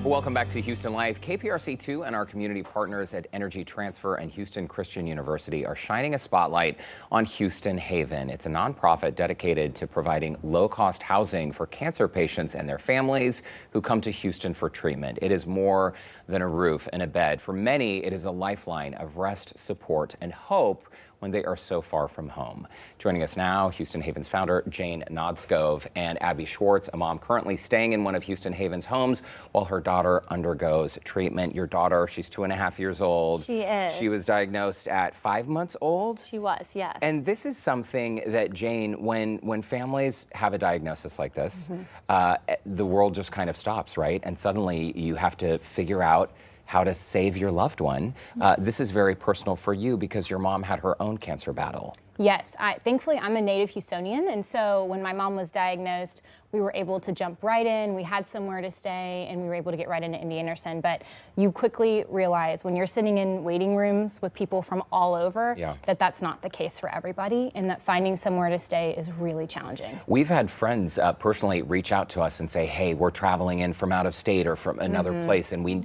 Welcome back to Houston Live. KPRC2 and our community partners at Energy Transfer and Houston Christian University are shining a spotlight on Houston Haven. It's a nonprofit dedicated to providing low-cost housing for cancer patients and their families who come to Houston for treatment. It is more than a roof and a bed. For many, it is a lifeline of rest, support, and hope when they are so far from home. Joining us now, Houston Haven's founder, Jane Nodskov, and Abby Schwartz, a mom currently staying in one of Houston Haven's homes while her daughter undergoes treatment. Your daughter, she's 2.5 years old. She is. She was diagnosed at 5 months old? She was, yes. And this is something that, Jane, when families have a diagnosis like this, the world just kind of stops, right? And suddenly you have to figure out how to save your loved one. This is very personal for you because your mom had her own cancer battle. Yes, thankfully I'm a native Houstonian, and so when my mom was diagnosed, we were able to jump right in. We had somewhere to stay, and we were able to get right into MD Anderson. But you quickly realize when you're sitting in waiting rooms with people from all over, that that's not the case for everybody, and that finding somewhere to stay is really challenging. We've had friends personally reach out to us and say, hey, we're traveling in from out of state or from another place, and we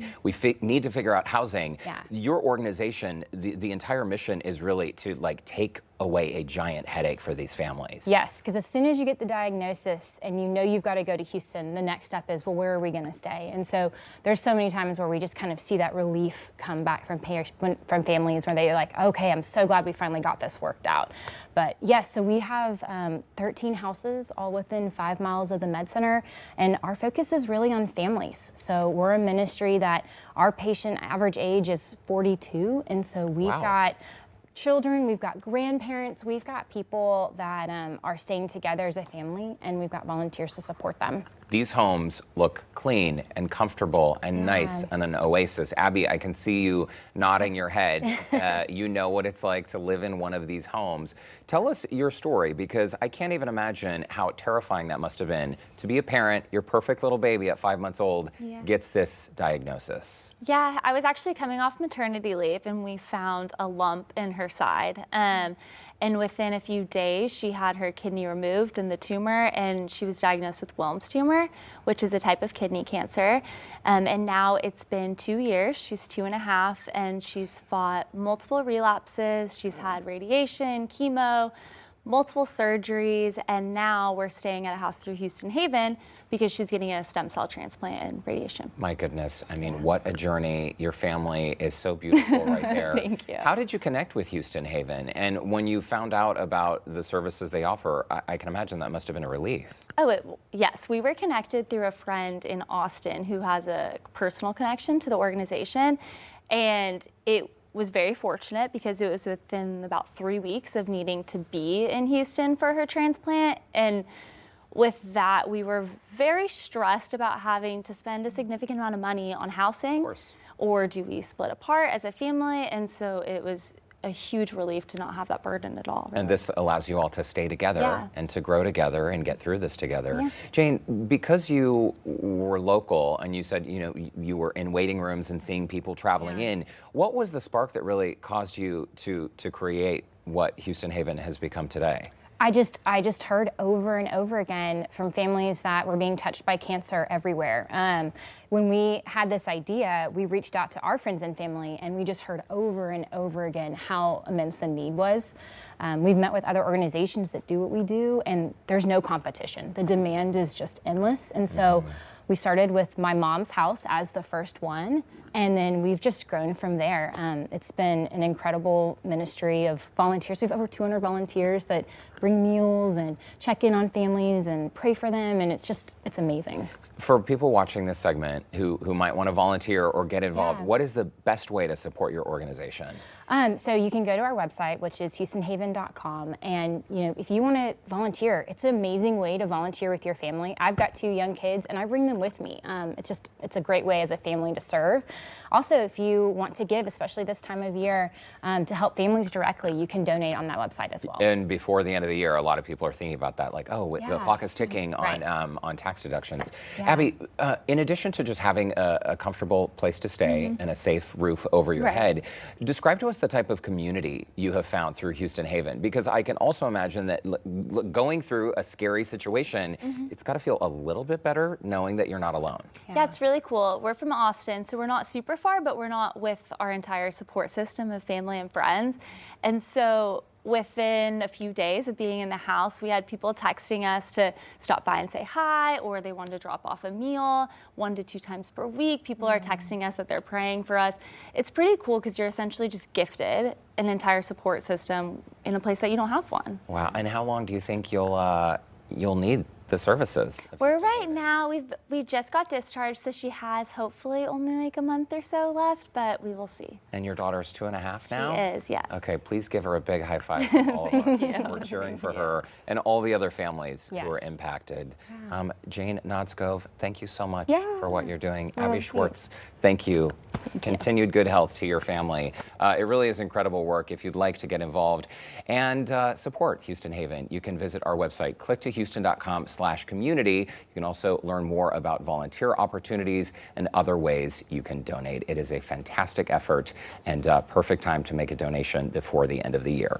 need to figure out housing. Your organization, the entire mission is really to take away a giant headache for these families. Yes, because as soon as you get the diagnosis and you know you've got to go to Houston, the next step is, well, where are we going to stay? And so there's so many times where we just kind of see that relief come back from families where they're like, okay, I'm so glad we finally got this worked out. But yes, so we have 13 houses all within 5 miles of the med center, and our focus is really on families. So we're a ministry that our patient average age is 42, and so we've got children, we've got grandparents, we've got people that are staying together as a family, and we've got volunteers to support them. These homes look clean and comfortable and nice and an oasis. Abby, I can see you nodding your head. You know what it's like to live in one of these homes. Tell us your story, because I can't even imagine how terrifying that must have been to be a parent. Your perfect little baby at 5 months old gets this diagnosis. Yeah, I was actually coming off maternity leave, and we found a lump in her side. And within a few days, she had her kidney removed and the tumor, and she was diagnosed with Wilms tumor, which is a type of kidney cancer. And now it's been 2 years. She's 2.5, and she's fought multiple relapses. She's had radiation, chemo, multiple surgeries, and now we're staying at a house through Houston Haven because she's getting a stem cell transplant and radiation. My goodness, I mean, what a journey. Your family is so beautiful right there. Thank you. How did you connect with Houston Haven? And when you found out about the services they offer, I can imagine that must have been a relief. Yes, we were connected through a friend in Austin who has a personal connection to the organization, and it was very fortunate because it was within about 3 weeks of needing to be in Houston for her transplant. And with that, we were very stressed about having to spend a significant amount of money on housing. Of course. Or do we split apart as a family? And so it was a huge relief to not have that burden at all. Really. And this allows you all to stay together and to grow together and get through this together. Jane, because you were local and you said, you were in waiting rooms and seeing people traveling in, what was the spark that really caused you to create what Houston Haven has become today? I just heard over and over again from families that were being touched by cancer everywhere. When we had this idea, we reached out to our friends and family, and we just heard over and over again how immense the need was. We've met with other organizations that do what we do, and there's no competition. The demand is just endless, and so we started with my mom's house as the first one, and then we've just grown from there. It's been an incredible ministry of volunteers. We have over 200 volunteers that bring meals and check in on families and pray for them, and it's amazing. For people watching this segment who might want to volunteer or get involved, what is the best way to support your organization? So you can go to our website, which is houstonhaven.com, and if you want to volunteer, it's an amazing way to volunteer with your family. I've got 2 young kids, and I bring them with me. It's a great way as a family to serve. Also, if you want to give, especially this time of year, to help families directly, you can donate on that website as well. And before the end of the the year, a lot of people are thinking about that, like, oh, the Yeah. clock is ticking Right. on tax deductions. Yeah. Abby, in addition to just having a comfortable place to stay and a safe roof over your Right. head, describe to us the type of community you have found through Houston Haven, because I can also imagine that going through a scary situation, it's got to feel a little bit better knowing that you're not alone. Yeah, it's really cool. We're from Austin, so we're not super far, but we're not with our entire support system of family and friends. And so within a few days of being in the house, we had people texting us to stop by and say hi, or they wanted to drop off a meal 1 to 2 times per week. People are texting us that they're praying for us. It's pretty cool because you're essentially just gifted an entire support system in a place that you don't have one. Wow. And how long do you think you'll need the services of We're Houston right Haven? now, we just got discharged, so she has hopefully only like a month or so left, but we will see. And your daughter's 2.5 now? She is, yes. Okay, please give her a big high five from all of us. We're cheering for her and all the other families who are Yes. impacted. Jane Nodskov, thank you so much Yeah. for what you're doing. Well, Abby Schwartz, thank you. Continued good health to your family. It really is incredible work. If you'd like to get involved and support Houston Haven, you can visit our website, clicktohouston.com/community. You can also learn more about volunteer opportunities and other ways you can donate. It is a fantastic effort and perfect time to make a donation before the end of the year.